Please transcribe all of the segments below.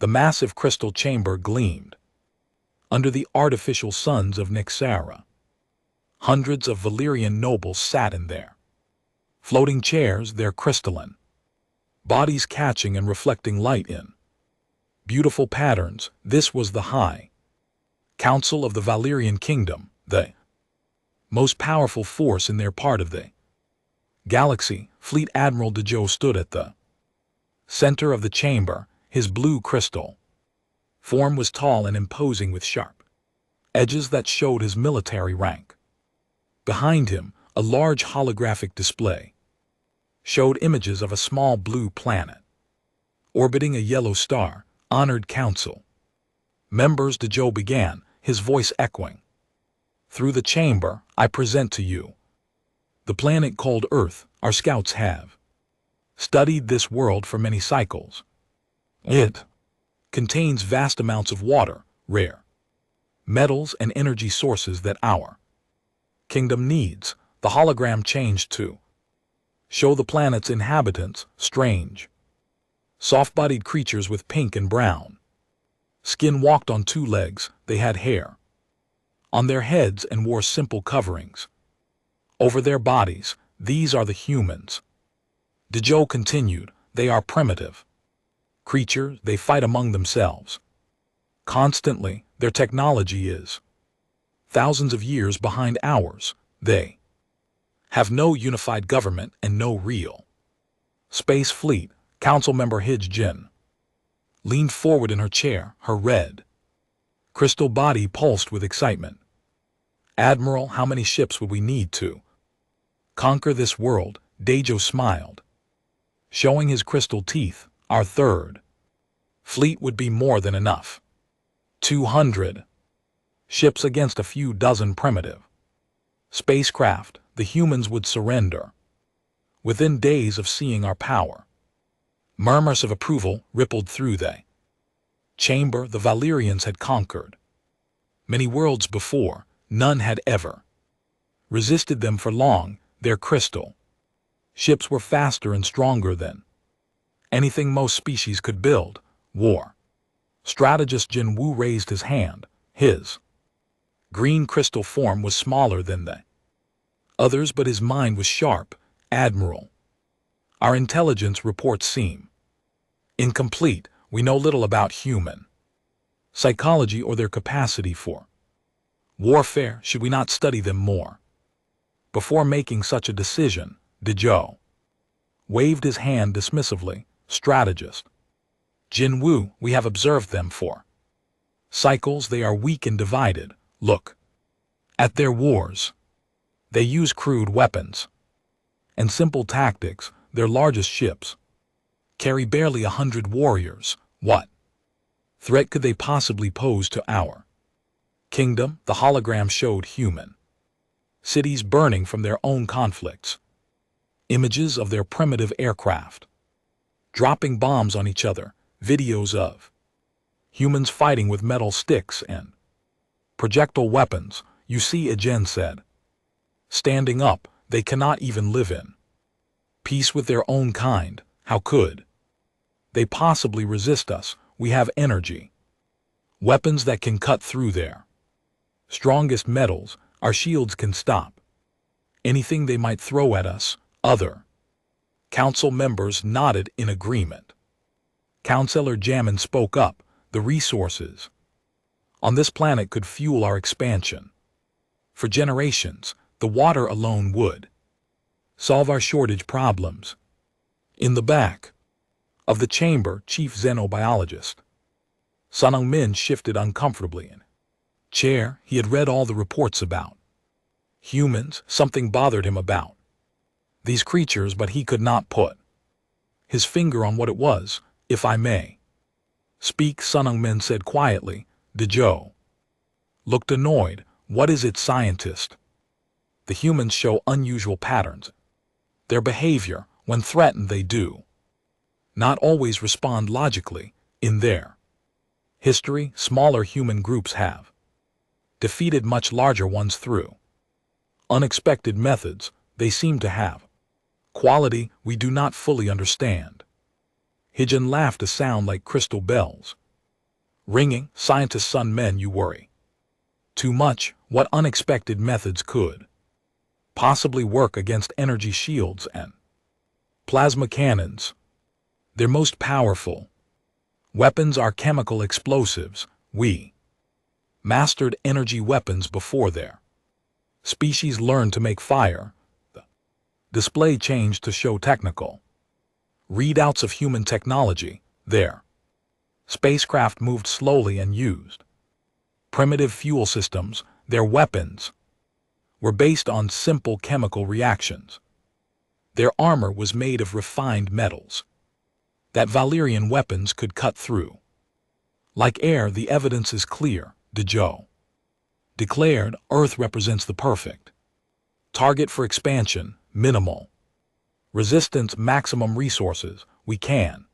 The massive crystal chamber gleamed. Under the artificial suns of Nixara, hundreds of Valyrian nobles sat in there. Floating chairs, their crystalline bodies catching and reflecting light in beautiful patterns. This was the High Council of the Valyrian Kingdom, the most powerful force in their part of the galaxy. Fleet Admiral Dejo stood at the center of the chamber. His blue crystal form was tall and imposing with sharp edges that showed his military rank. Behind him, a large holographic display showed images of a small blue planet orbiting a yellow star. Honored Council members, Dejo began, his voice echoing through the chamber, I present to you the planet called Earth. Our scouts have studied this world for many cycles. It contains vast amounts of water, rare metals, and energy sources that our kingdom needs. The hologram changed to show the planet's inhabitants, strange, soft-bodied creatures with pink and brown skin, walked on two legs. They had hair on their heads and wore simple coverings over their bodies. These are the humans. Dejo continued. They are primitive creatures. They fight among themselves constantly. Their technology is thousands of years behind ours. They have no unified government and no real space fleet. Council member Hij Jin leaned forward in her chair. Her red crystal body pulsed with excitement. Admiral, how many ships would we need to conquer this world? Dejo smiled, showing his crystal teeth. Our third fleet would be more than enough. 200 ships against a few dozen primitive spacecraft. The humans would surrender within days of seeing our power. Murmurs of approval rippled through the chamber. The Valyrians had conquered many worlds before. None had ever resisted them for long. Their crystal ships were faster and stronger than anything most species could build. War strategist Jin Woo raised his hand. His green crystal form was smaller than the others, but his mind was sharp. Admiral, our intelligence reports seem incomplete. We know little about human psychology or their capacity for warfare. Should we not study them more before making such a decision? Dejo waved his hand dismissively. Strategist Jin Woo, we have observed them for cycles. They are weak and divided. Look at their wars. They use crude weapons and simple tactics. Their largest ships carry barely 100 warriors. What threat could they possibly pose to our kingdom? The hologram showed human cities burning from their own conflicts, images of their primitive aircraft dropping bombs on each other, videos of humans fighting with metal sticks and projectile weapons. You see, Ajen said, standing up. They cannot even live in peace with their own kind. How could they possibly resist us? We have energy, weapons that can cut through their strongest metals. Our shields can stop anything they might throw at us. Other council members nodded in agreement. Councillor Jamin spoke up. The resources on this planet could fuel our expansion for generations. The water alone would solve our shortage problems. In the back of the chamber, chief xenobiologist Sun Min shifted uncomfortably in chair. He had read all the reports about humans. Something bothered him about these creatures, but he could not put his finger on what it was. If I may speak, Sun Min said quietly. Dejo looked annoyed. What is it, scientist? The humans show unusual patterns. Their behavior, when threatened, they do not always respond logically. In their history, smaller human groups have defeated much larger ones through unexpected methods. They seem to have quality we do not fully understand. Hijin laughed, a sound like crystal bells. Ringing, scientist Sun Men, you worry. Too much, what unexpected methods could possibly work against energy shields and plasma cannons? Their most powerful weapons are chemical explosives. We mastered energy weapons before their species learned to make fire. The display changed to show technical readouts of human technology. Their spacecraft moved slowly and used primitive fuel systems. Their weapons were based on simple chemical reactions. Their armor was made of refined metals that Valyrian weapons could cut through. Like air, the evidence is clear, Dejo declared. Earth represents the perfect target for expansion, minimal resistance, maximum resources. We can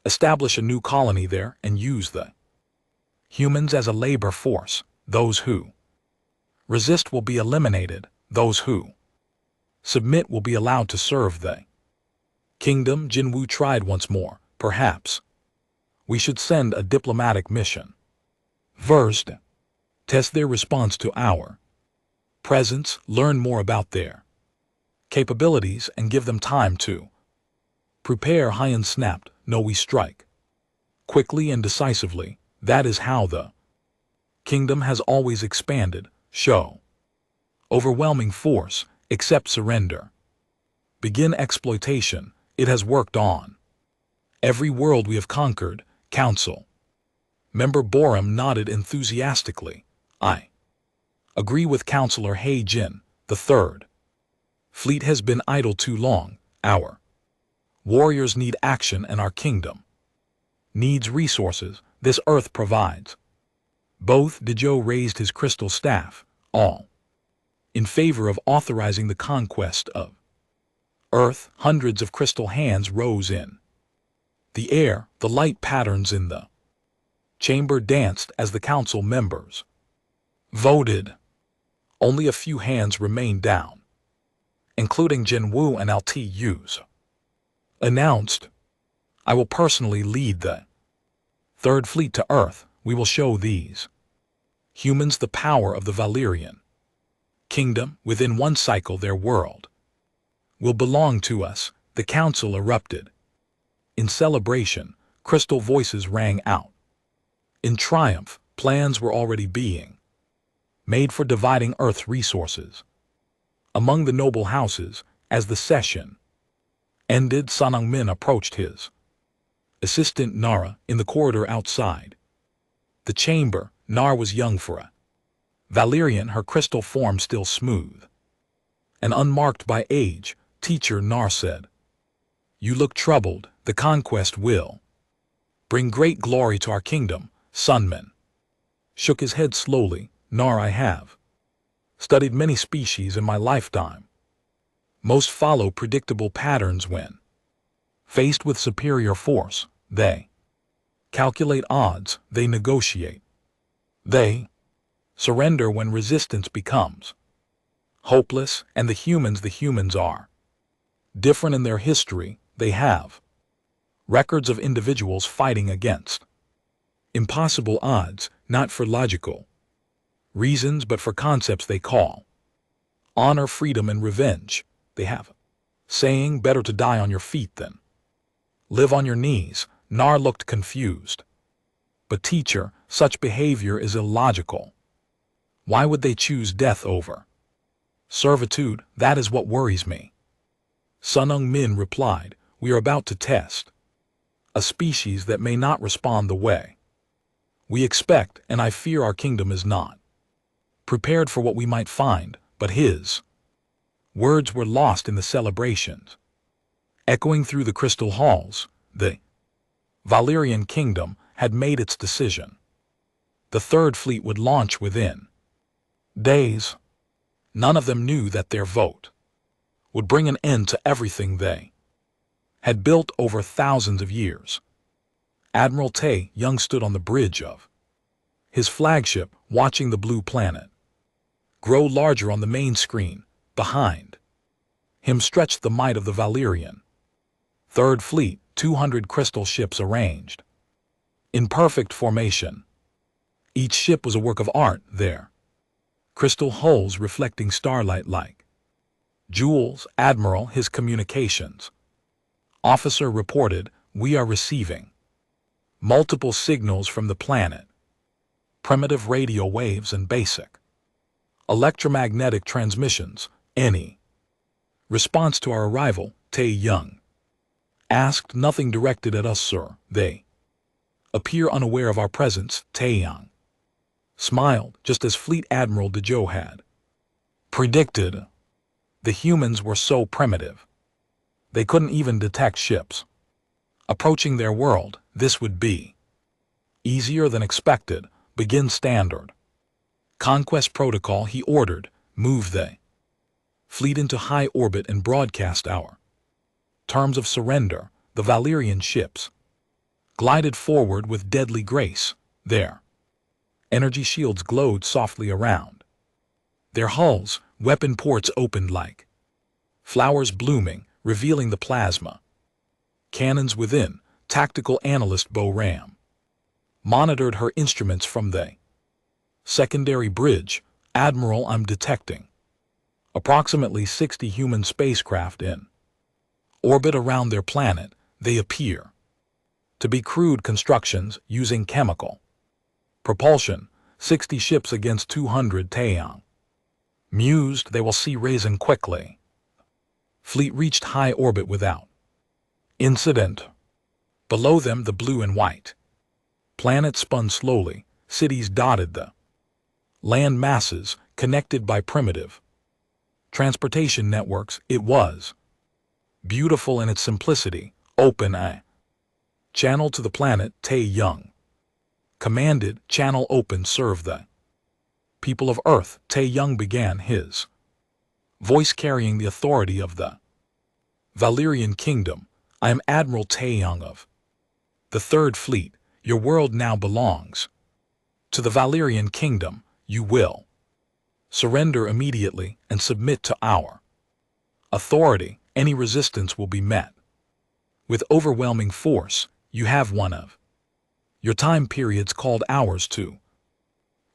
establish a new colony there and use the humans as a labor force. Those who resist will be eliminated. Those who submit will be allowed to serve the kingdom. Jinwu tried once more. Perhaps we should send a diplomatic mission. First, test their response to our presence, learn more about their capabilities, and give them time to prepare. Hyan snapped. No, we strike quickly and decisively. That is how the kingdom has always expanded. Show overwhelming force, accept surrender. Begin exploitation. It has worked on every world we have conquered. Council member Borum nodded enthusiastically. I agree with Counselor He Jin. The Third Fleet has been idle too long. Our warriors need action and our kingdom needs resources. This Earth provides both. Dejo raised his crystal staff, all in favor of authorizing the conquest of Earth. Hundreds of crystal hands rose in the air. The light patterns in the chamber danced as the council members voted. Only a few hands remained down, including Jinwu and Altuz. Announced, I will personally lead the Third Fleet to Earth. We will show these humans the power of the Valyrian kingdom. Within one cycle, their world will belong to us. The council erupted in celebration. Crystal voices rang out in triumph. Plans were already being made for dividing Earth resources among the noble houses. As the session ended, Sanang Min approached his assistant Nara in the corridor outside the chamber. Nara was young for a Valyrian, her crystal form still smooth and unmarked by age. Teacher, Nar said, you look troubled. The conquest will bring great glory to our kingdom. Sunman shook his head slowly. Nar, I have studied many species in my lifetime. Most follow predictable patterns when faced with superior force. They calculate odds. They negotiate. They surrender when resistance becomes hopeless. And the humans are different in their history. They have records of individuals fighting against impossible odds, not for logical reasons but for concepts they call honor, freedom, and revenge. They have a saying, better to die on your feet than live on your knees. Nar looked confused. But teacher, such behavior is illogical. Why would they choose death over servitude? That is what worries me. Sunung Min replied, we are about to test a species that may not respond the way we expect, and I fear our kingdom is not prepared for what we might find. But his words were lost in the celebrations echoing through the crystal halls. The Valyrian kingdom had made its decision. The Third Fleet would launch within days. None of them knew that their vote would bring an end to everything they had built over thousands of years. Admiral Tae Young stood on the bridge of his flagship, watching the blue planet grow larger on the main screen. Behind him stretched the might of the Valyrian Third Fleet, 200 crystal ships arranged in perfect formation. Each ship was a work of art there. Crystal hulls reflecting starlight like jewels. Admiral, his communications. Officer reported, we are receiving multiple signals from the planet. Primitive radio waves and basic electromagnetic transmissions. Any response to our arrival? Tae Young asked. Nothing directed at us, sir. They appear unaware of our presence. Tae Young smiled, just as Fleet Admiral DeJoe had predicted. The humans were so primitive, they couldn't even detect ships approaching their world. This would be easier than expected. Begin standard conquest protocol, he ordered. Move the fleet into high orbit and broadcast our terms of surrender. The Valyrian ships glided forward with deadly grace. Their energy shields glowed softly around their hulls. Weapon ports opened like flowers blooming, revealing the plasma cannons within. Tactical analyst Bo Ram monitored her instruments from the secondary bridge. Admiral, I'm detecting approximately 60 human spacecraft in orbit around their planet. They appear to be crude constructions using chemical propulsion. 60 ships against 200. Taeyang mused. They will see reason quickly. Fleet reached high orbit without incident. Below them, the blue and white planet spun slowly. Cities dotted the land masses, connected by primitive transportation networks. It was beautiful in its simplicity. Open a channel to the planet. Tae Young commanded. Channel open. Serve the people of Earth. Tae Young began, his voice carrying the authority of the Valyrian kingdom. I am Admiral Tae Young of the Third Fleet. Your world now belongs to the Valyrian kingdom. You will surrender immediately and submit to our authority. Any resistance will be met with overwhelming force. You have one of your time periods called hours to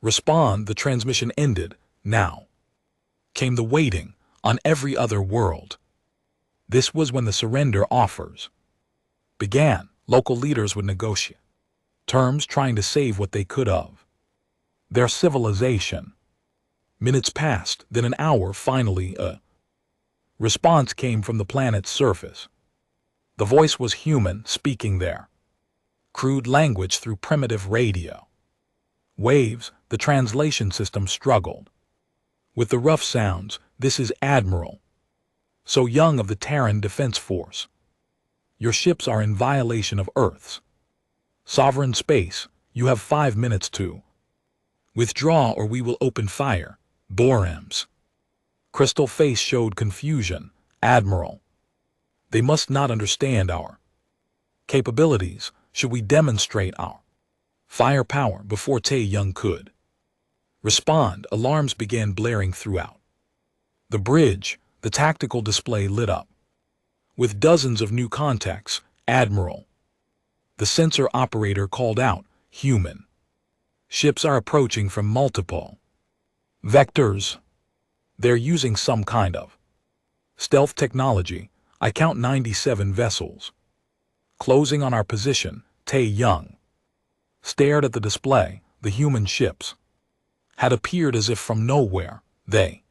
respond. The transmission ended. Now came the waiting on every other world. This was when the surrender offers began. Local leaders would negotiate terms, trying to save what they could of their civilization. Minutes passed, then an hour. Finally, a response came from the planet's surface. The voice was human, speaking their crude language through primitive radio waves. The translation system struggled with the rough sounds. This is Admiral So Young of the Terran Defense Force. Your ships are in violation of Earth's sovereign space. You have 5 minutes to withdraw or we will open fire. Boram's crystal face showed confusion. Admiral, they must not understand our capabilities. Should we demonstrate our firepower? Before Tae Young could respond, alarms began blaring throughout the bridge. The tactical display lit up with dozens of new contacts. Admiral, the sensor operator called out, human ships are approaching from multiple vectors. They're using some kind of stealth technology. I count 97 vessels closing on our position. Tae Young stared at the display. The human ships had appeared as if from nowhere. They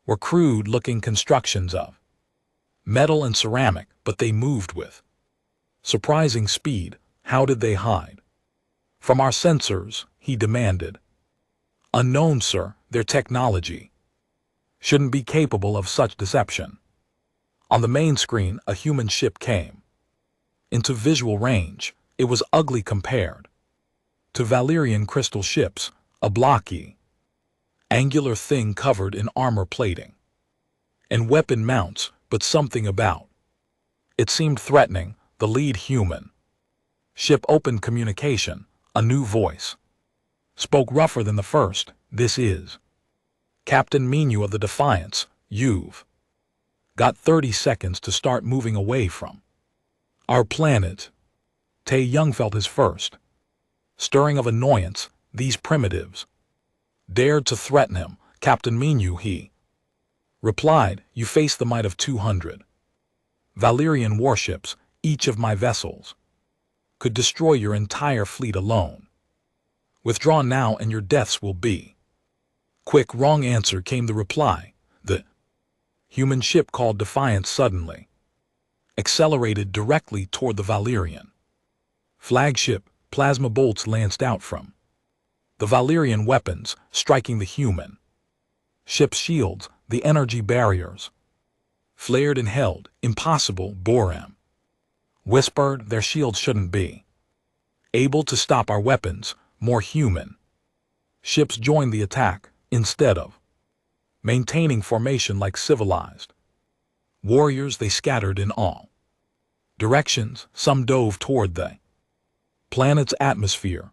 were crude-looking constructions of metal and ceramic, but they moved with surprising speed. How did they hide from our sensors? He demanded. Unknown, sir. Their technology shouldn't be capable of such deception. On the main screen, a human ship came into visual range. It was ugly compared to Valyrian crystal ships, a blocky, angular thing covered in armor plating and weapon mounts, but something about it seemed threatening. The lead human ship opened communication. A new voice spoke rougher than the first. This is Captain Minu of the Defiance. You've got 30 seconds to start moving away from our planet. Tae Young felt his first Stirring of annoyance, these primitives dared to threaten him. Captain Minu, he replied, you face the might of 200 Valyrian warships. Each of my vessels could destroy your entire fleet alone. Withdraw now and your deaths will be quick. Wrong answer, came the reply. The human ship called Defiance suddenly accelerated directly toward the Valyrian flagship. Plasma bolts lanced out from the Valyrian weapons, striking the human ship's shields. The energy barriers flared and held. Impossible, Boram whispered. Their shields shouldn't be able to stop our weapons. More human ships joined the attack. Instead of maintaining formation like civilized warriors, they scattered in all directions. Some dove toward the planet's atmosphere.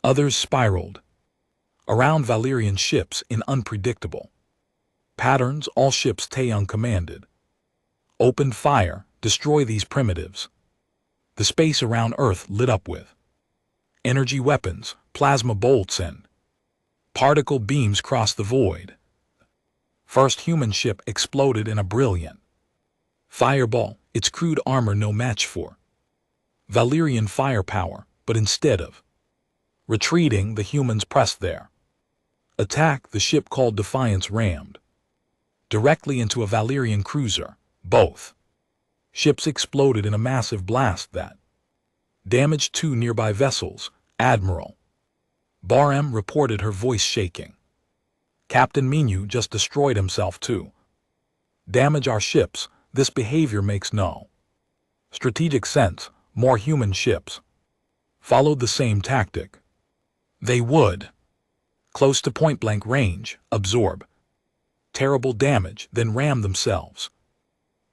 Others spiraled around Valyrian ships in unpredictable patterns. All ships Taeyong commanded opened fire. Destroy these primitives. The space around Earth lit up with energy weapons. Plasma bolts and particle beams crossed the void. First human ship exploded in a brilliant fireball. Its crude armor no match for Valyrian firepower, but instead of retreating, the humans pressed their attack. The ship called Defiance rammed directly into a Valyrian cruiser. Both ships exploded in a massive blast that damaged two nearby vessels. Admiral Boram reported, her voice shaking. Captain Minu just destroyed himself to damage our ships. This behavior makes no strategic sense. More human ships followed the same tactic. They would, close to point-blank range, absorb terrible damage, then ram themselves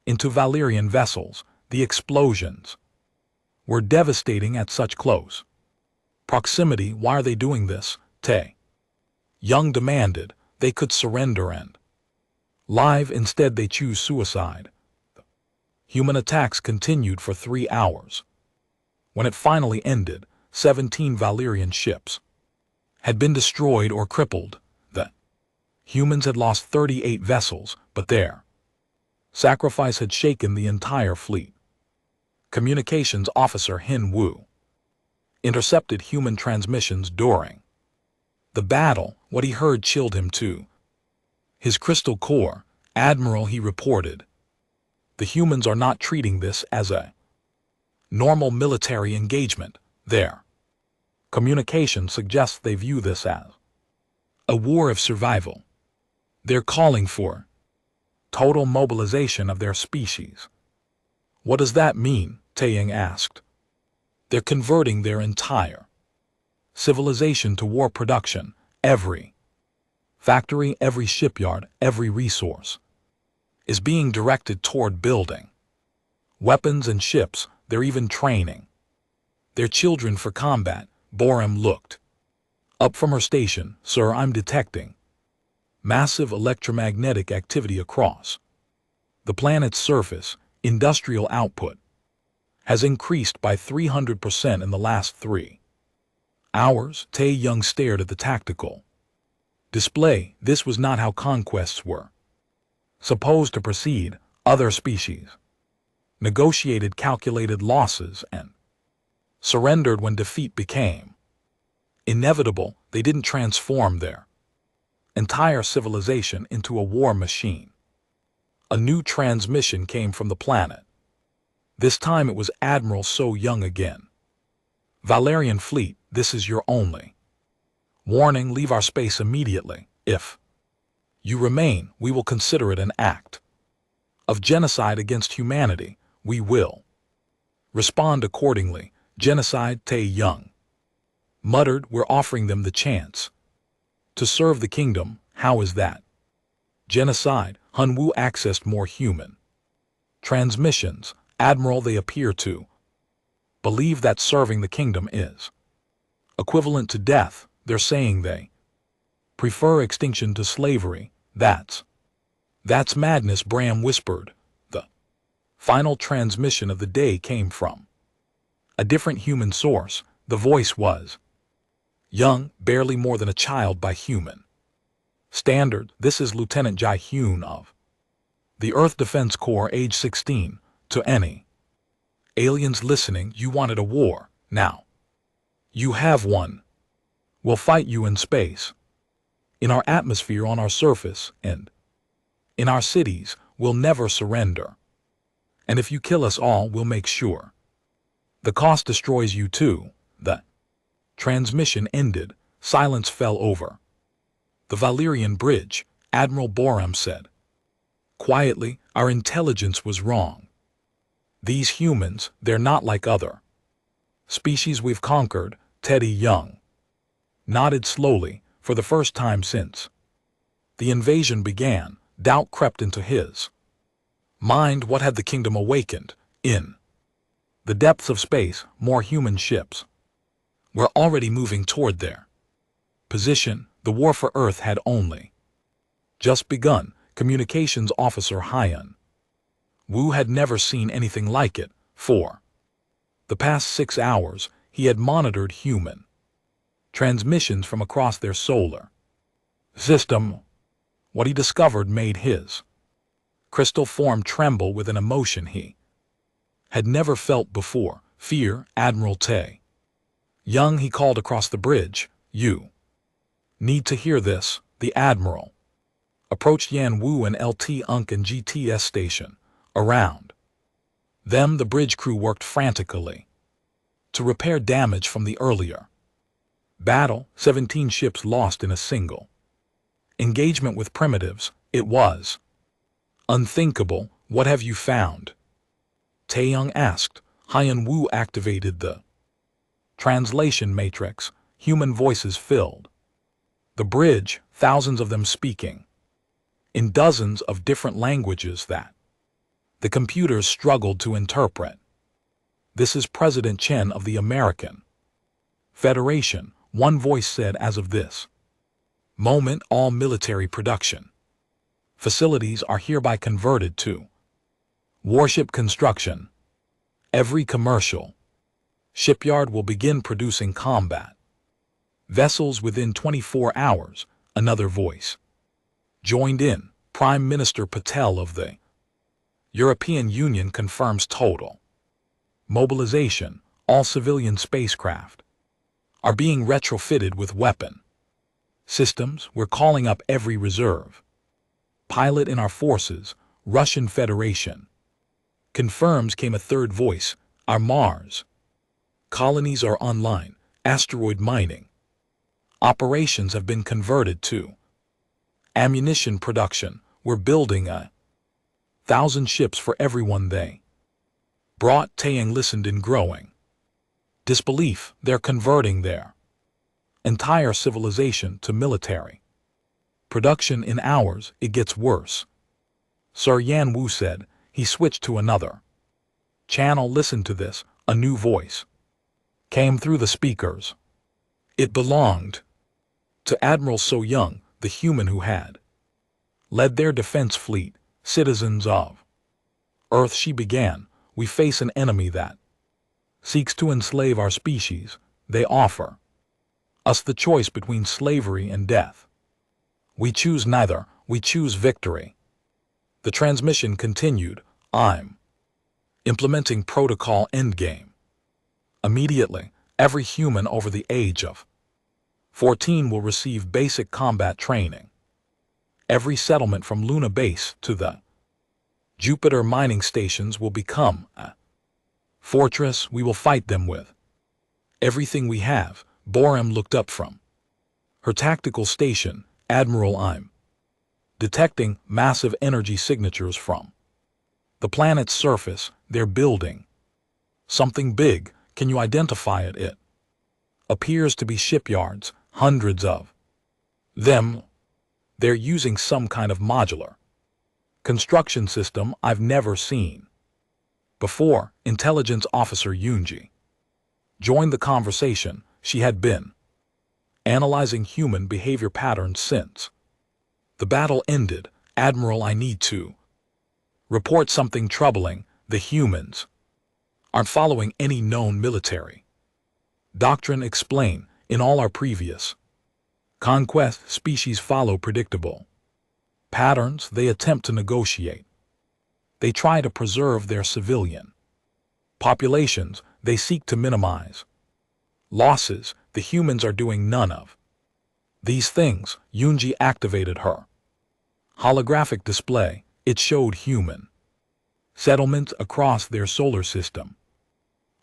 into Valyrian vessels. The explosions were devastating at such close proximity. Why are they doing this? Taeyong demanded. They could surrender and live. Instead they choose suicide. Human attacks continued for 3 hours. When it finally ended, 17 Valyrian ships had been destroyed or crippled. The humans had lost 38 vessels, but their sacrifice had shaken the entire fleet. Communications officer Hin Wu intercepted human transmissions during the battle. What he heard chilled him to his crystal core. Admiral, he reported, the humans are not treating this as a normal military engagement. Their communication suggests they view this as a war of survival. They're calling for total mobilization of their species. What does that mean? Taeyong asked. They're converting their entire civilization to war production. Every factory, every shipyard, every resource is being directed toward building weapons and ships. They're even training their children for combat. Boram looked up from her station. Sir, I'm detecting massive electromagnetic activity across the planet's surface. Industrial output has increased by 300% in the last 3 hours. Taeyong stared at the tactical display. This was not how conquests were supposed to proceed. Other species negotiated calculated losses and surrendered when defeat became inevitable. They didn't transform their entire civilization into a war machine. A new transmission came from the planet. This time it was Admiral So Young again. Valyrian fleet, this is your only warning. Leave our space immediately. If you remain, we will consider it an act of genocide against humanity. We will respond accordingly. Genocide, Taeyong muttered. We're offering them the chance to serve the kingdom. How is that genocide? Hun Wu accessed more human transmissions. Admiral, they appear to believe that serving the kingdom is equivalent to death. They're saying they prefer extinction to slavery. That's madness, Bram whispered. The final transmission of the day came from a different human source. The voice was Young, barely more than a child by human standard. This is Lieutenant Ji-Hyun of the Earth Defense Corps, age 16. To any aliens listening, you wanted a war. Now you have one. We'll fight you in space, in our atmosphere, on our surface, and in our cities. We'll never surrender. And if you kill us all, we'll make sure the cost destroys you too. The transmission ended. Silence fell over the Valerian bridge. Admiral Boram said quietly, our intelligence was wrong. These humans, they're not like other species we've conquered. Teddy Young nodded slowly. For the first time since the invasion began, doubt crept into his mind. What had the kingdom awakened? In the depths of space, more human ships were already moving toward their position. The war for Earth had only just begun. Communications Officer Hyun Woo had never seen anything like it. For the past 6 hours, he had monitored human transmissions from across their solar system. What he discovered made his crystal form tremble with an emotion he had never felt before. Fear. Admiral Tae Young, he called across the bridge. You need to hear this. The Admiral approached Yan Wu and LT Unk and GTS station. Around them, the bridge crew worked frantically to repair damage from the earlier battle. 17 ships lost in a single engagement with primitives. It was unthinkable. What have you found? Taeyong asked. Hyun Woo activated the translation matrix. Human voices filled the bridge, thousands of them speaking in dozens of different languages that the computers struggled to interpret. This is President Chen of the American Federation, one voice said. As of this moment, all military production facilities are hereby converted to warship construction. Every commercial shipyard will begin producing combat vessels within 24 hours. Another voice joined in. Prime Minister Patel of the European Union confirms total mobilization. All civilian spacecraft are being retrofitted with weapon systems. We're calling up every reserve pilot in our forces. Russian Federation confirms. Came a third voice. Our Mars colonies are online. Asteroid mining operations have been converted to ammunition production. We're building 1,000 ships for everyone they brought. Taeyang listened in growing disbelief. They're converting their entire civilization to military production in hours. It gets worse, Sir. Yan Wu said. He switched to another channel. Listen to this. A new voice came through the speakers. It belonged to Admiral So Young, the human who had led their defense fleet. Citizens of Earth, she began, we face an enemy that seeks to enslave our species. They offer us the choice between slavery and death. We choose neither. We choose victory. The transmission continued. I'm implementing protocol endgame. Immediately, every human over the age of 14 will receive basic combat training. Every settlement from Luna Base to the Jupiter mining stations will become a fortress. We will fight them with everything we have. Boram looked up from her tactical station. Admiral, I'm detecting massive energy signatures from the planet's surface. They're building something big. Can you identify it? It appears to be shipyards, hundreds of them. They're using some kind of modular construction system I've never seen before. Intelligence Officer Yoonji joined the conversation. She had been analyzing human behavior patterns since the battle ended. Admiral, I need to report something troubling. The humans aren't following any known military doctrine. Explain. In all our previous conquest, species follow predictable patterns. They attempt to negotiate. They try to preserve their civilian populations. They seek to minimize losses. The humans are doing none of these things. Yunji activated her holographic display. It showed human settlements across their solar system.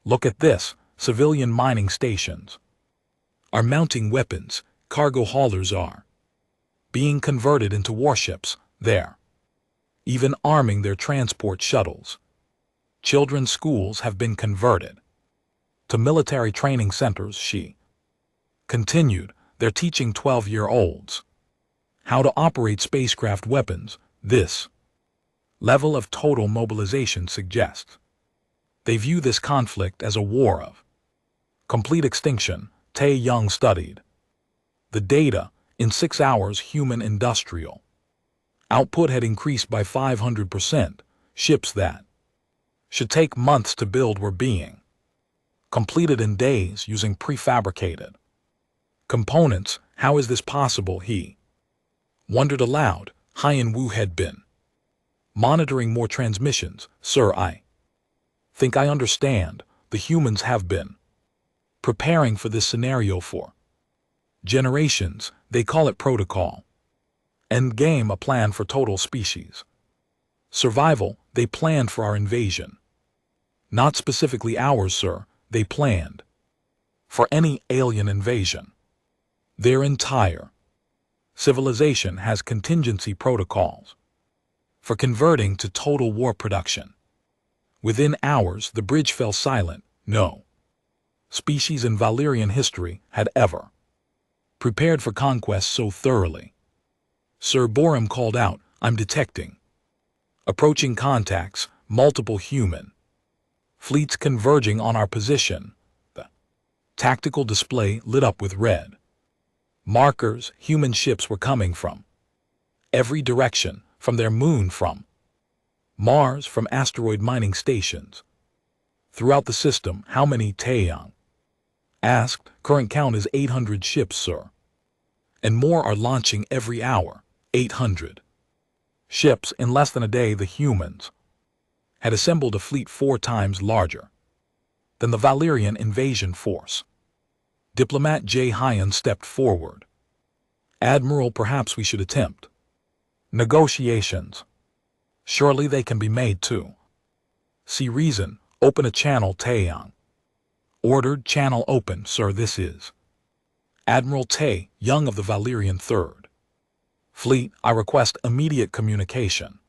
Look at this. Civilian mining stations are mounting weapons. Cargo haulers are being converted into warships. They're even arming their transport shuttles. Children's schools have been converted to military training centers. She continued. They're teaching 12-year-olds how to operate spacecraft weapons. This level of total mobilization suggests they view this conflict as a war of complete extinction. Tae Young studied the data. In 6 hours, human industrial output had increased by 500%. Ships that should take months to build were being completed in days using prefabricated components. How is this possible? He wondered aloud. Hyen Wu had been monitoring more transmissions. Sir, I think I understand. The humans have been preparing for this scenario for generations. They call it protocol. Endgame, a plan for total species survival. They planned for our invasion. Not specifically ours, sir. They planned for any alien invasion. Their entire civilization has contingency protocols for converting to total war production. Within hours, the bridge fell silent. No species in Valyrian history had ever prepared for conquest so thoroughly. Sir Borim called out, I'm detecting approaching contacts, multiple human fleets converging on our position. The tactical display lit up with red markers. Human ships were coming from every direction, from their moon, from Mars, from asteroid mining stations. Throughout the system, how many? Taeyang asked. Current count is 800 ships, sir. And more are launching every hour. 800 ships in less than a day. The humans had assembled a fleet 4 times larger than the Valyrian invasion force. Diplomat J. Hyen stepped forward. Admiral, perhaps we should attempt negotiations. Surely they can be made too. See reason. Open a channel. Taeyang ordered. Channel open, sir. This is Admiral Tae Young of the Valyrian 3rd Fleet. I request immediate communication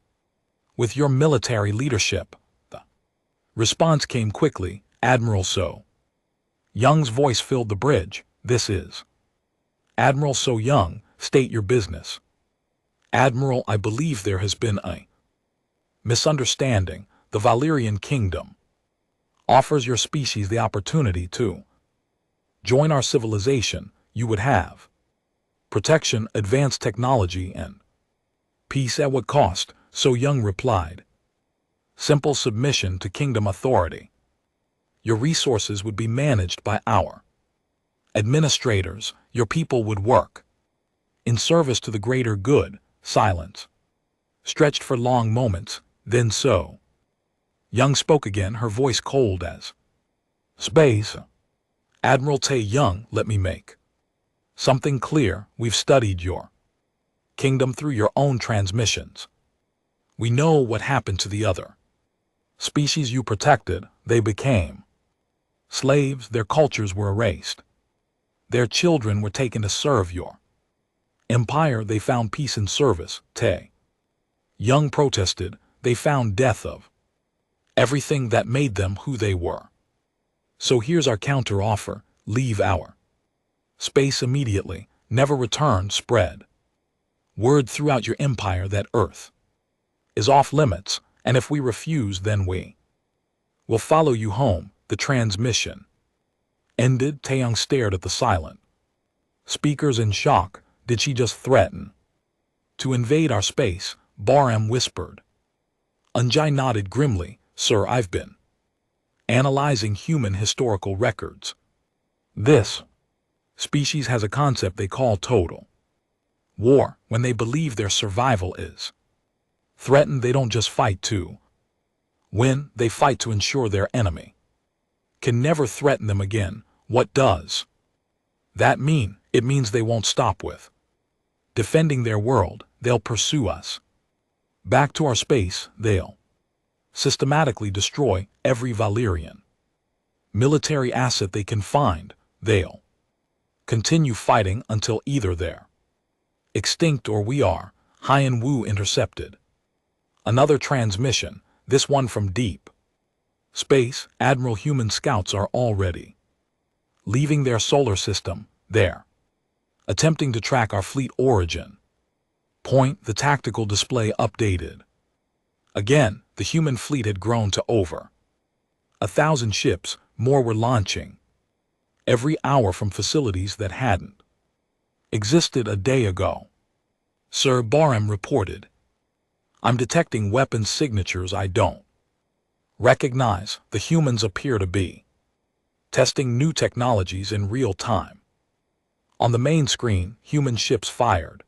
with your military leadership. The response came quickly. Admiral So Young's voice filled the bridge. This is Admiral So Young. State your business. Admiral, I believe there has been a misunderstanding. The Valyrian kingdom offers your species the opportunity to join our civilization. You would have protection, advanced technology, and peace. At what cost? So Young replied. Simple submission to kingdom authority. Your resources would be managed by our administrators. Your people would work in service to the greater good. Silence stretched for long moments. Then So Young spoke again, her voice cold as space. Admiral Tae Young, let me make something clear. We've studied your kingdom through your own transmissions. We know what happened to the other species you protected. They became slaves. Their cultures were erased. Their children were taken to serve your empire. They found peace in service. Tae Young protested. They found death of everything that made them who they were. So here's our counter offer. Leave our space immediately. Never return. Spread word throughout your empire that Earth is off limits, and if we refuse, then we will follow you home. The transmission ended. Taeyang stared at the silent speakers in shock. Did she just threaten to invade our space? Borim whispered. Unjai nodded grimly. Sir, I've been analyzing human historical records. This Species has a concept they call total war. When they believe their survival is threatened, they don't just fight to win, they fight to ensure their enemy can never threaten them again. What does that mean? It means they won't stop with defending their world. They'll pursue us back to our space. They'll systematically destroy every Valerian military asset they can find. They'll continue fighting until either they're extinct or we are. Hyan Wu intercepted another transmission, this one from deep space. Admiral, human scouts are already leaving their solar system. They're attempting to track our fleet origin point. The tactical display updated. Again, the human fleet had grown to over 1,000 ships. More were launching every hour from facilities that hadn't existed a day ago. Sir Barham reported, I'm detecting weapons signatures I don't recognize. The humans appear to be testing new technologies in real time. On the main screen, human ships fired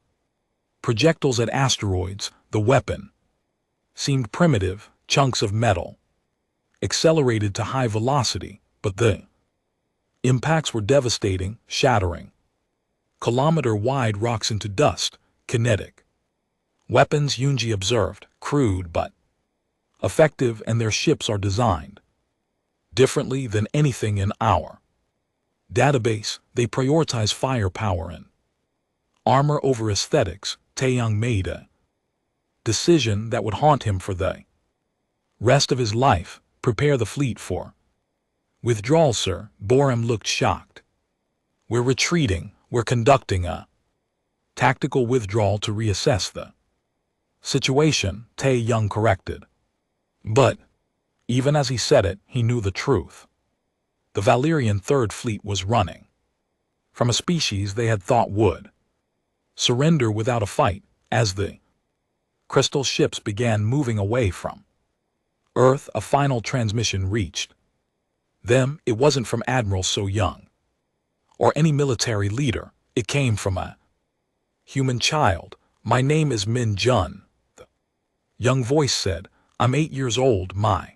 projectiles at asteroids. The weapon seemed primitive, chunks of metal accelerated to high velocity, but the impacts were devastating, shattering kilometer-wide rocks into dust. Kinetic weapons, Yunji observed, crude but effective, and their ships are designed differently than anything in our database. They prioritize firepower and armor over aesthetics. Taeyang made a decision that would haunt him for the rest of his life. Prepare the fleet for withdrawal, sir. Boram looked shocked. We're retreating. We're conducting a tactical withdrawal to reassess the situation, Taeyang corrected. But even as he said it, he knew the truth. The Valerian Third Fleet was running from a species they had thought would surrender without a fight. As the crystal ships began moving away from Earth, a final transmission reached them. It wasn't from Admiral So Young or any military leader. It came from a human child. My name is Min Jun, the young voice said. I'm 8 years old. My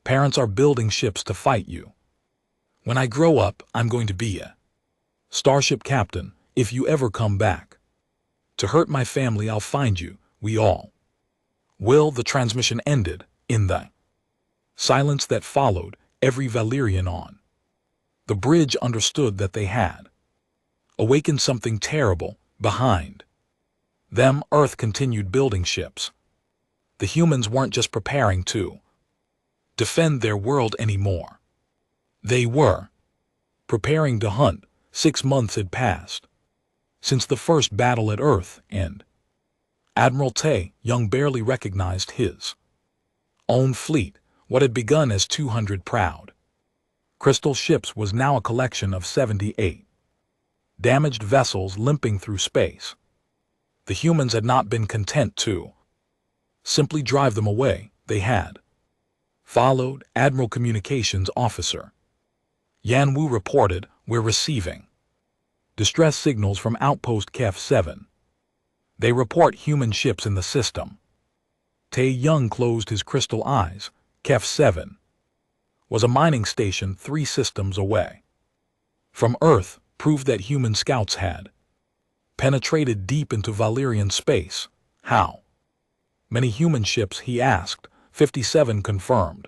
parents are building ships to fight you. When I grow up, I'm going to be a starship captain. If you ever come back to hurt my family, I'll find you. We all will. The transmission ended. In the silence that followed, every Valerian on the bridge understood that they had awakened something terrible behind them. Earth continued building ships. The humans weren't just preparing to defend their world anymore. They were preparing to hunt. 6 months had passed since the first battle at Earth, and Admiral Taeyang barely recognized his own fleet. What had begun as 200 proud crystal ships was now a collection of 78 damaged vessels limping through space. The humans had not been content to simply drive them away. They had followed. Admiral Communications Officer Yan Wu reported, we're receiving distress signals from Outpost KEF-7. They report human ships in the system. Taeyang closed his crystal eyes. KEF-7 was a mining station 3 systems away from Earth, proved that human scouts had penetrated deep into Valerian space. How many human ships, he asked. 57 confirmed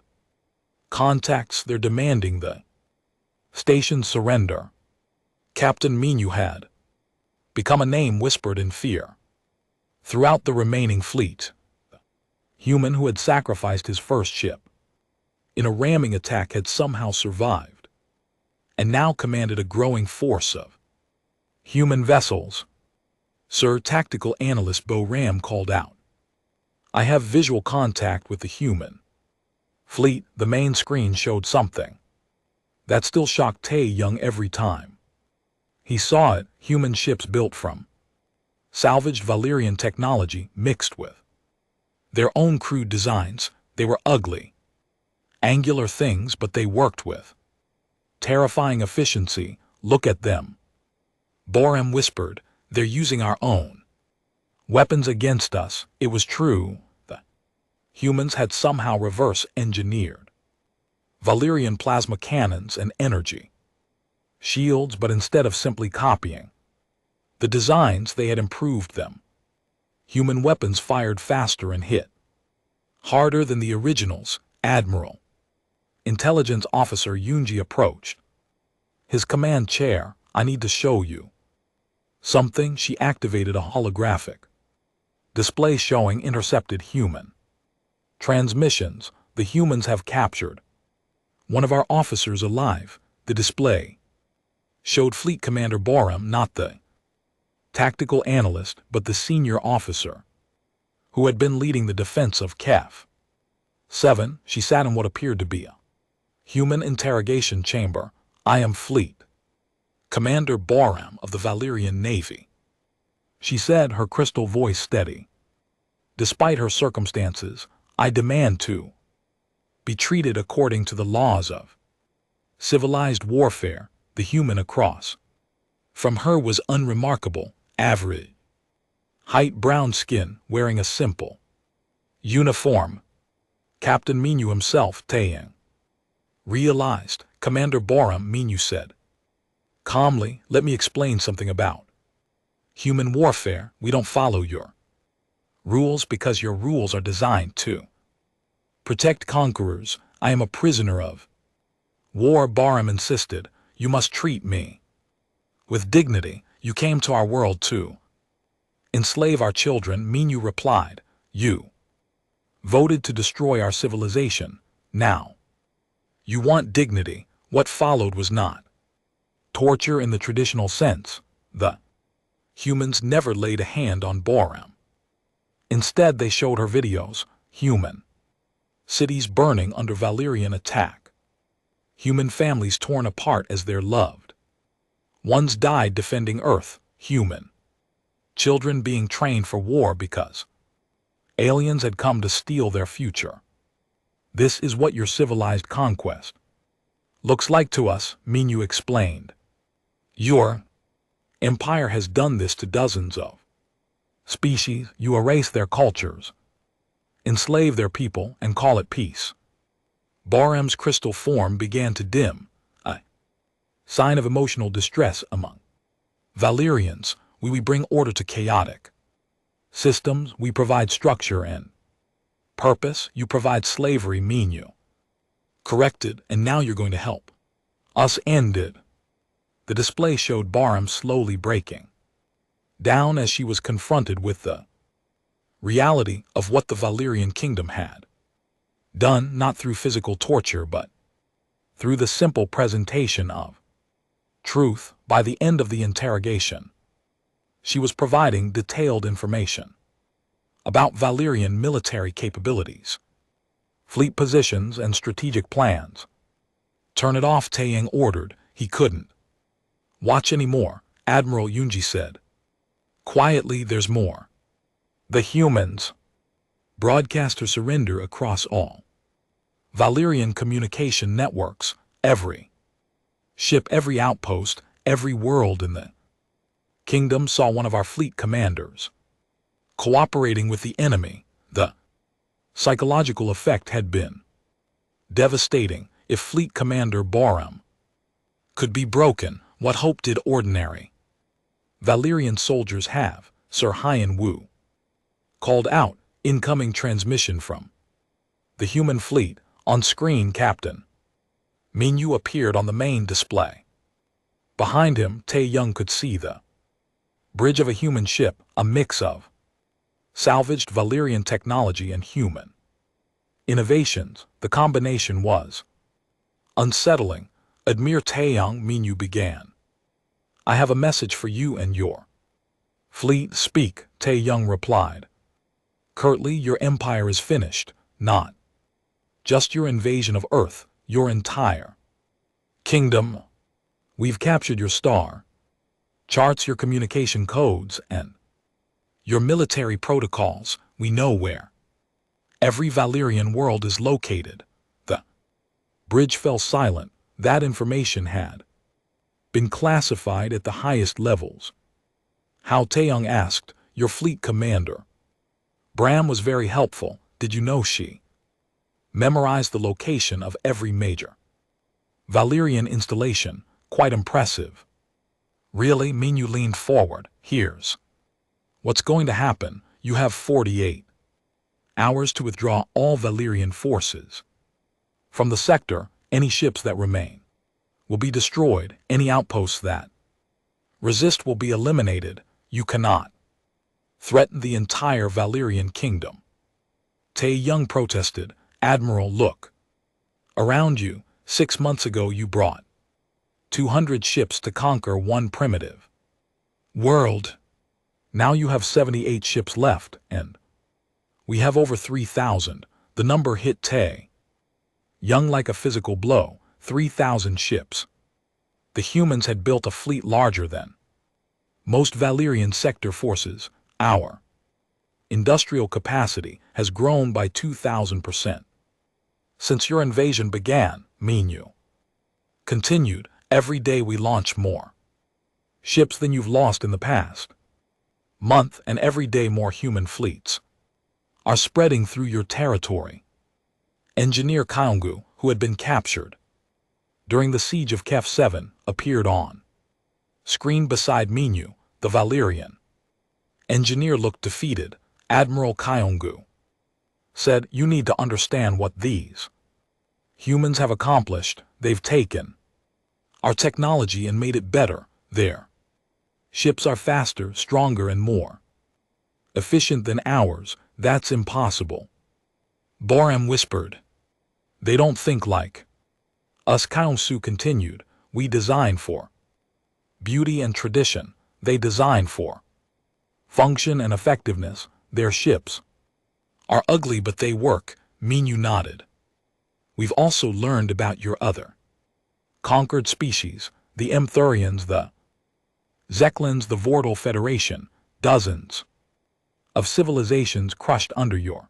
contacts. They're demanding the station's surrender. Captain Minyu had become a name whispered in fear throughout the remaining fleet. Human who had sacrificed his first ship in a ramming attack had somehow survived, and now commanded a growing force of human vessels. Sir, Tactical Analyst Bo Ram called out. I have visual contact with the human fleet. The main screen showed something that still shocked Taeyang every time he saw it. Human ships built from salvaged Valerian technology mixed with their own crude designs. They were ugly, angular things, but they worked with terrifying efficiency. Look at them. Boram whispered, "They're using our own weapons against us." It was true. The humans had somehow reverse-engineered Valyrian plasma cannons and energy shields, but instead of simply copying the designs, they had improved them. Human weapons fired faster and hit harder than the originals. Admiral Intelligence Officer Yunji approached his command chair. "I need to show you something." She activated a holographic display showing intercepted human transmissions. "The humans have captured one of our officers alive." The display showed Fleet Commander Boram, not the tactical analyst, but the senior officer who had been leading the defense of Kef 7. She sat in what appeared to be a human interrogation chamber. "I am Fleet Commander Boram of the Valyrian Navy," she said, her crystal voice steady. "Despite her circumstances, I demand to be treated according to the laws of civilized warfare." The human across from her was unremarkable, average height, brown skin, wearing a simple uniform. Captain Minyu himself, Taeyang realized. "Commander Boram," Minyu said calmly, "let me explain something about human warfare. We don't follow your rules because your rules are designed to protect conquerors. I am a prisoner of war." Boram insisted. "You must treat me with dignity. You came to our world to enslave our children." Minyu replied. "You voted to destroy our civilization. Now you want dignity." What followed was not torture in the traditional sense. The humans never laid a hand on Boram. Instead, they showed her videos. Human cities burning under Valyrian attack. Human families torn apart as their loved ones died defending Earth. Human children being trained for war because aliens had come to steal their future. "This is what your civilized conquest looks like to us," Minyu explained. "Your empire has done this to dozens of species. You erase their cultures, enslave their people, and call it peace." Boram's crystal form began to dim, a sign of emotional distress among Valyrians. We bring order to chaotic systems. We provide structure and purpose. You provide slavery. Minyu corrected. "And now you're going to help us end it." The display showed Boram slowly breaking down as she was confronted with the reality of what the Valyrian kingdom had done, not through physical torture but through the simple presentation of truth. By the end of the interrogation, she was providing detailed information about Valyrian military capabilities, fleet positions, and strategic plans. "Turn it off," Taeyang ordered. He couldn't watch anymore. Admiral Yunji said quietly, "There's more. The humans broadcast her surrender across all Valyrian communication networks. Every ship, every outpost, every world in the kingdom saw one of our fleet commanders cooperating with the enemy." The psychological effect had been devastating. If Fleet Commander Boram could be broken, what hope did ordinary Valyrian soldiers have? Sir Hyan Wu called out. "Incoming transmission from the human fleet." On screen, Captain Minyu appeared on the main display. Behind him, Taeyang could see the bridge of a human ship, a mix of salvaged Valyrian technology and human innovations. The combination was unsettling. "Admir Taeyang," Minyu began, "I have a message for you and your fleet." "Speak," Taeyang replied curtly. "Your empire is finished, not just your invasion of Earth, your entire kingdom. We've captured your star charts, your communication codes, and your military protocols. We know where every Valyrian world is located." The bridge fell silent. That information had Been classified at the highest levels. Hao Taeyong asked, "Your fleet commander." Bram was very helpful. Did you know she memorized the location of every major Valyrian installation? Quite impressive. Really? Minyu leaned forward. Here's what's going to happen. You have 48 hours to withdraw all Valyrian forces from the sector. Any ships that remain will be destroyed. Any outposts that resist will be eliminated. You cannot threaten the entire Valyrian kingdom. Taeyong protested. Admiral, look around you. 6 months ago you brought 200 ships to conquer one primitive world. Now you have 78 ships left, and we have over 3,000. The number hit Taeyong like a physical blow. 3,000 ships. The humans had built a fleet larger than most Valyrian sector forces. Our industrial capacity has grown by 2,000%. Since your invasion began, Minyu continued, every day we launch more ships than you've lost in the past month, and every day more human fleets are spreading through your territory. Engineer Kaongu, who had been captured during the siege of Kef 7, appeared on screen beside Minyu. The Valyrian engineer looked defeated. Admiral Kaongu said, "You need to understand what these humans have accomplished. They've taken our technology and made it better. Their ships are faster, stronger, and more efficient than ours. That's impossible." Boram whispered. "They don't think like us." Kaonsu continued. "We design for beauty and tradition. They design for function and effectiveness. Their ships are ugly, but they work." Minyu nodded. "We've also learned about your other conquered species, the Emthurians, the Zeklins, the Vortal Federation, dozens of civilizations crushed under your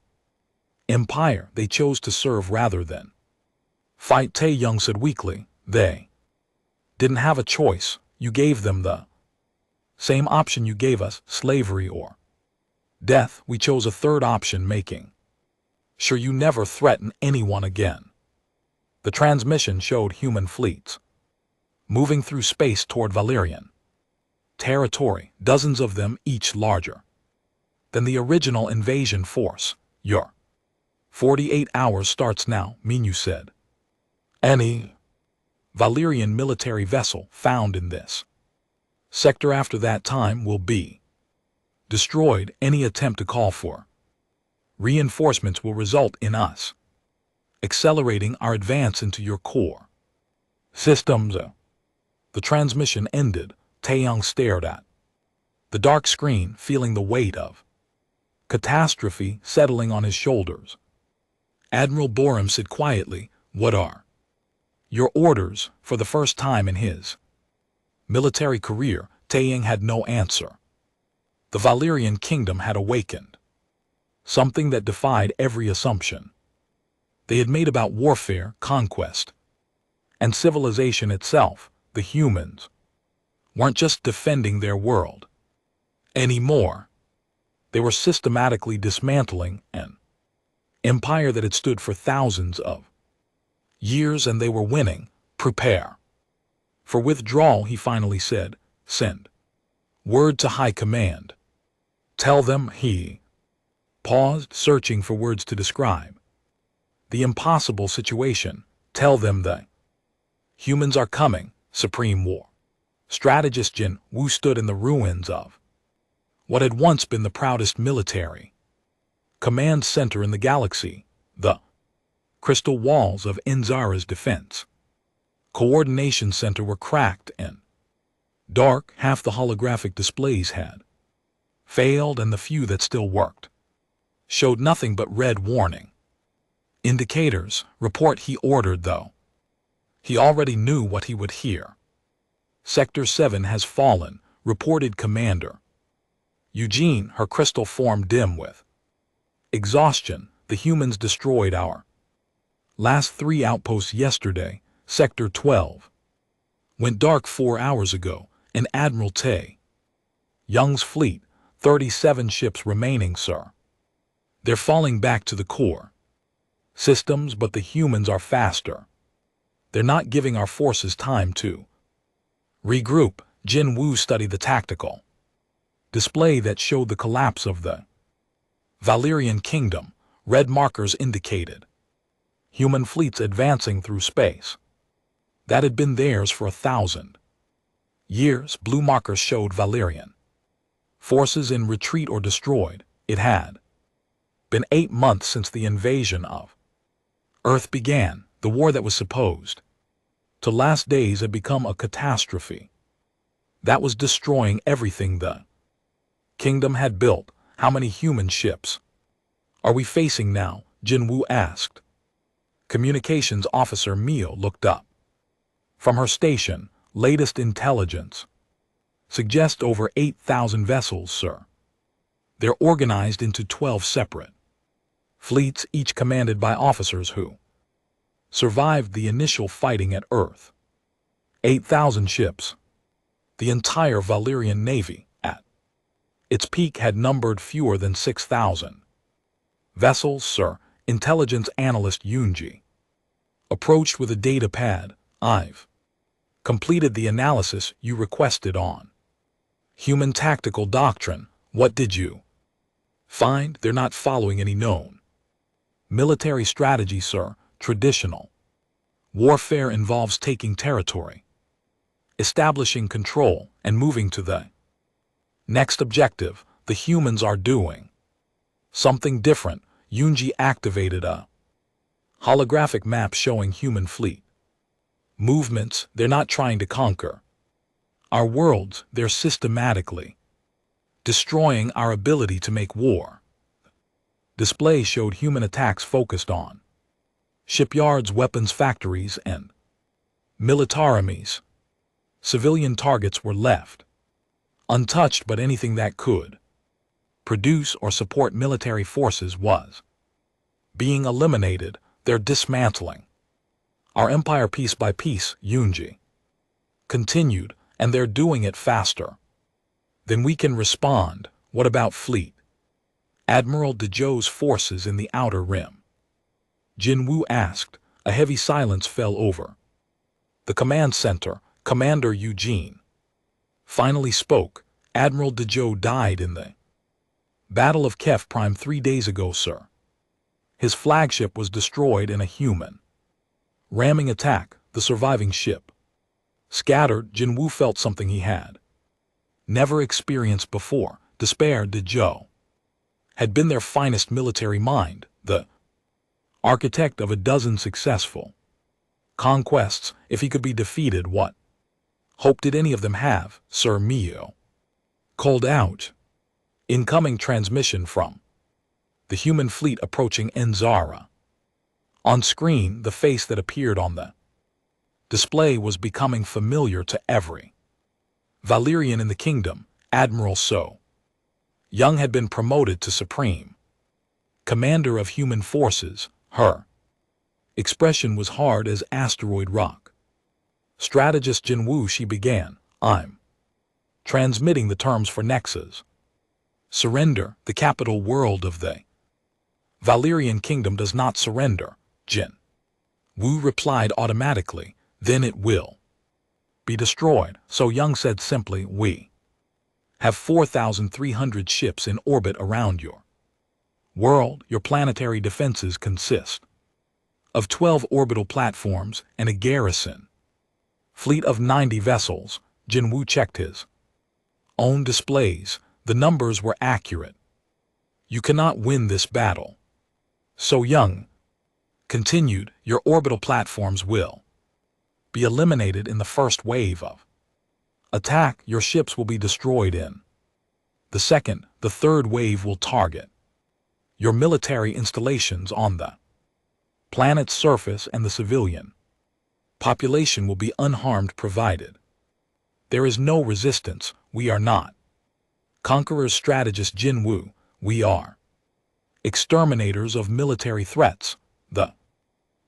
empire. They chose to serve rather than fight," Taeyong said weakly. "They didn't have a choice. You gave them the same option you gave us, slavery or death. We chose a third option, making sure you never threaten anyone again." The transmission showed human fleets moving through space toward Valyrian territory, dozens of them, each larger than the original invasion force. "Your 48 hours starts now," Minyu said. "Any Valyrian military vessel found in this sector after that time will be destroyed. Any attempt to call for reinforcements will result in us accelerating our advance into your core systems." The transmission ended. Taeyong stared at the dark screen, feeling the weight of catastrophe settling on his shoulders. Admiral Boram said quietly, "What are your orders?" For the first time in his military career, Taeyong had no answer. The Valyrian kingdom had awakened something that defied every assumption they had made about warfare, conquest, and civilization itself. The humans weren't just defending their world anymore. They were systematically dismantling an empire that had stood for thousands of years, and they were winning. "Prepare for withdrawal," he finally said. "Send word to High Command. Tell them." He paused, searching for words to describe the impossible situation. "Tell them the humans are coming." Supreme War strategist Jin Wu stood in the ruins of what had once been the proudest military command center in the galaxy, the crystal walls of Inzara's defense coordination center were cracked and dark. Half the holographic displays had failed, and the few that still worked showed nothing but red warning indicators. "Report," he ordered, though he already knew what he would hear. "Sector 7 has fallen," reported Commander Eugene, her crystal form dim with exhaustion. "The humans destroyed our last 3 outposts yesterday. Sector 12 Went dark 4 hours ago, in Admiral Tay. Young's fleet, 37 ships remaining, sir. They're falling back to the core systems, but the humans are faster. They're not giving our forces time to regroup. Jin Woo studied the tactical display that showed the collapse of the Valyrian kingdom. Red markers indicated human fleets advancing through space. That had been theirs for 1,000 years. Blue markers showed Valyrian forces in retreat or destroyed. It had been 8 months since the invasion of Earth began. The war that was supposed to last days had become a catastrophe that was destroying everything the kingdom had built. How many human ships are we facing now? Jin Woo asked. Communications officer Mio looked up from her station. Latest intelligence suggests over 8,000 vessels, sir. They're organized into 12 separate fleets, each commanded by officers who survived the initial fighting at Earth. 8,000 ships. The entire Valyrian navy, at its peak, had numbered fewer than 6,000 vessels, sir. Intelligence analyst Yoonji approached with a data pad. I've completed the analysis you requested on human tactical doctrine. What did you find? They're not following any known military strategy, sir. Traditional warfare involves taking territory, establishing control, and moving to the next objective. The humans are doing something different. Yoonji activated a holographic map showing human fleet movements. They're not trying to conquer our worlds. They're systematically destroying our ability to make war. Display showed human attacks focused on shipyards, weapons factories, and militaries. Civilian targets were left untouched, but anything that could produce or support military forces was being eliminated. They're dismantling our empire piece by piece, Yoonji continued, and they're doing it faster than we can respond. What about fleet? Admiral Dejoe's forces in the Outer Rim? Jin Woo asked. A heavy silence fell over the command center. Commander Eugene finally spoke. Admiral Dejoe died in the Battle of Kef Prime 3 days ago, sir. His flagship was destroyed in a human ramming attack. The surviving ship scattered. Jin Woo felt something he had never experienced before. Despair. Dejoe had been their finest military mind, the architect of a dozen successful conquests. If he could be defeated, what hope did any of them have? Sir Mio called out. Incoming transmission from the human fleet approaching Enzara. On screen, the face that appeared on the display was becoming familiar to every Valyrian in the kingdom. Admiral So Young had been promoted to Supreme Commander of Human Forces. Her expression was hard as asteroid rock. Strategist Jin Woo, she began. I'm transmitting the terms for Nexus surrender. The capital world of the Valyrian kingdom does not surrender. Jin Woo replied automatically. Then it will be destroyed. So Young said simply, we have 4,300 ships in orbit around your world. Your planetary defenses consist of 12 orbital platforms and a garrison fleet of 90 vessels. Jin Woo checked his own displays. The numbers were accurate. You cannot win this battle. So Young continued, your orbital platforms will be eliminated in the first wave of attack. Your ships will be destroyed in the second. The third wave will target your military installations on the planet's surface, and the civilian population will be unharmed provided there is no resistance. We are not conquerors. Strategist Jin Woo, we are exterminators of military threats. The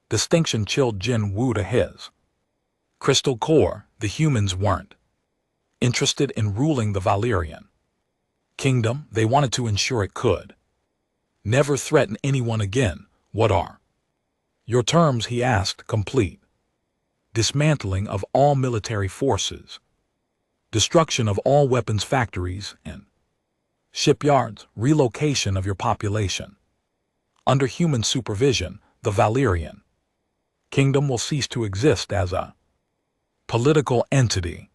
distinction chilled Jin Woo to his crystal core. The humans weren't interested in ruling the Valerian kingdom. They wanted to ensure it could never threaten anyone again. What are your terms? He asked. Complete dismantling of all military forces, destruction of all weapons factories and shipyards, relocation of your population. Under human supervision, the Valerian kingdom will cease to exist as a political entity.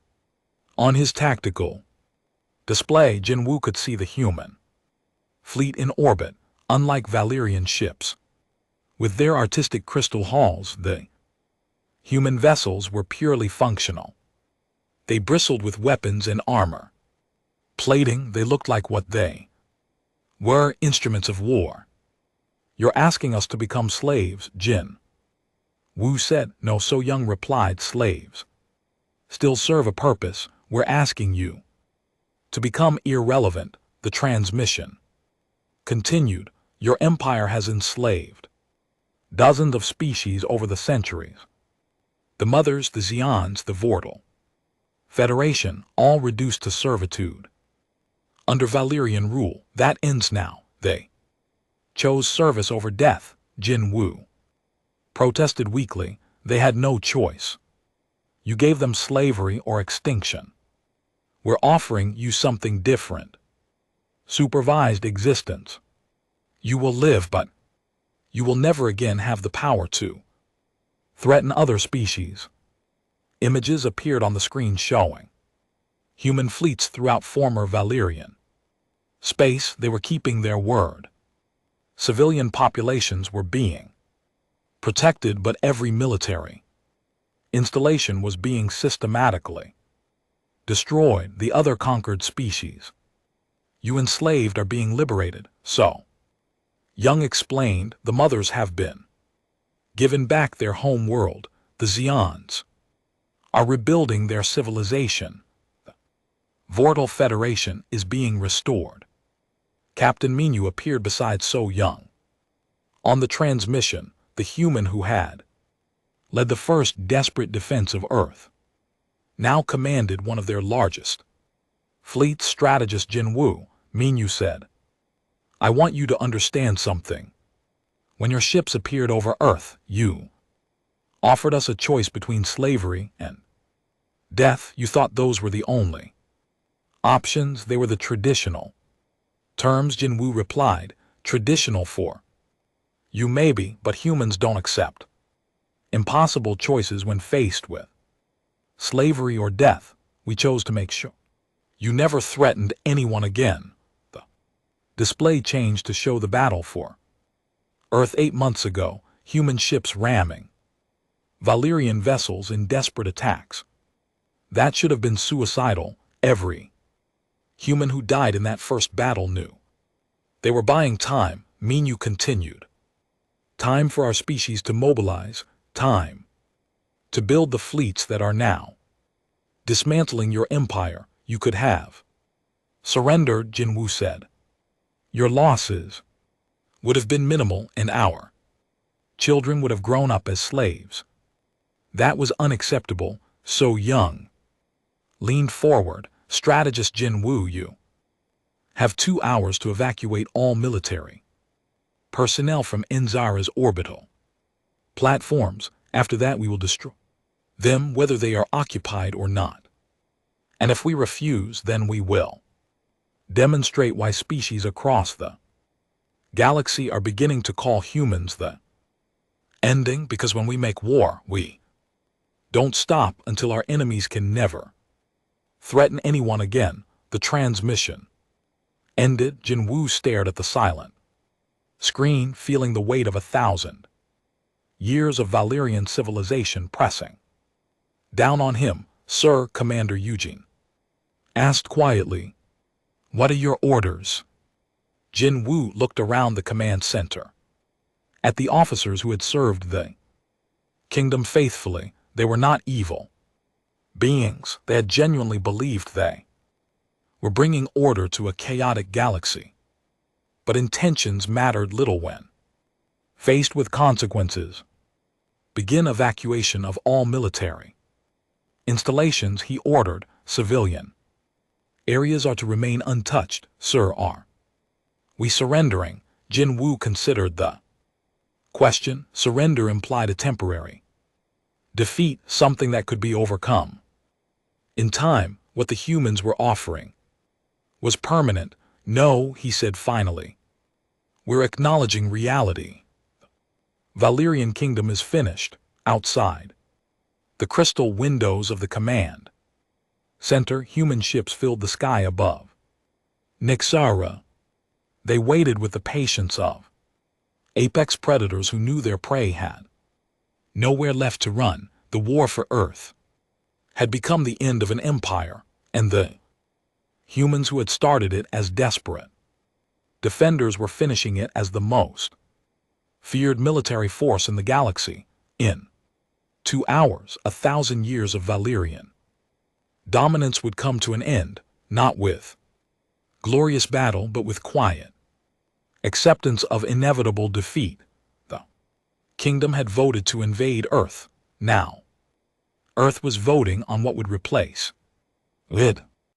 On his tactical display, Jinwu could see the human fleet in orbit. Unlike Valerian ships, with their artistic crystal halls, the human vessels were purely functional. They bristled with weapons and armor plating. They looked like what they were, instruments of war. You're asking us to become slaves, Jin Wu said. No, So Young replied. Slaves still serve a purpose. We're asking you to become irrelevant. The transmission continued. Your empire has enslaved dozens of species over the centuries. The mothers, the Xians, the Vortal Federation, all reduced to servitude. Under Valerian rule, that ends now. They chose service over death. Jin Wu protested weakly. They had no choice. You gave them slavery or extinction. We're offering you something different. Supervised existence. You will live, but you will never again have the power to threaten other species. Images appeared on the screen showing human fleets throughout former Valerian space. They were keeping their word. Civilian populations were being protected, but every military installation was being systematically destroyed. The other conquered species you enslaved are being liberated. So Young explained, the mothers have been given back their home world. The Xians are rebuilding their civilization. The Vortal Federation is being restored. Captain Minyu appeared beside So Young. On the transmission, the human who had led the first desperate defense of Earth now commanded one of their largest fleets. Strategist Jin Wu, Minyu said, I want you to understand something. When your ships appeared over Earth, you offered us a choice between slavery and death. You thought those were the only options. They were the traditional terms. Jin Wu replied, traditional for you maybe, but humans don't accept impossible choices when faced with slavery or death. We chose to make sure you never threatened anyone again. The display changed to show the battle for Earth 8 months ago, human ships ramming Valerian vessels in desperate attacks. That should have been suicidal. Every human who died in that first battle knew they were buying time. Minyu continued. Time for our species to mobilize, time to build the fleets that are now dismantling your empire. You could have surrendered, Jin Wu said. Your losses would have been minimal, and our children would have grown up as slaves. That was unacceptable. So Young leaned forward. Strategist Jin Wu, you have 2 hours to evacuate all military personnel from Enzara's orbital platforms. After that, we will destroy them, whether they are occupied or not. And if we refuse, then we will demonstrate why species across the galaxy are beginning to call humans the ending, because when we make war, we don't stop until our enemies can never threaten anyone again. The transmission ended. Jin Wu stared at the silent screen, feeling the weight of 1,000 years of Valerian civilization pressing down on him. Sir, Commander Eugene asked quietly, what are your orders? Jin Wu looked around the command center at the officers who had served the kingdom faithfully. They were not evil beings. They had genuinely believed they were bringing order to a chaotic galaxy. But intentions mattered little when faced with consequences. Begin evacuation of all military Installations, he ordered, civilian. Areas are to remain untouched, Sir R. We surrendering? Jin Woo considered the question. Surrender implied a temporary defeat, something that could be overcome. In time, what the humans were offering was permanent. No, he said finally. We're acknowledging reality. Valyrian kingdom is finished, outside. The crystal windows of the command center, human ships filled the sky above Nixara. They waited with the patience of apex predators who knew their prey had nowhere left to run. The war for Earth had become the end of an empire, and the humans who had started it as desperate defenders were finishing it as the most feared military force in the galaxy. In 2 hours, 1,000 years of Valyrian dominance would come to an end, not with glorious battle but with quiet acceptance of inevitable defeat. The kingdom had voted to invade Earth. Now, Earth was voting on what would replace it.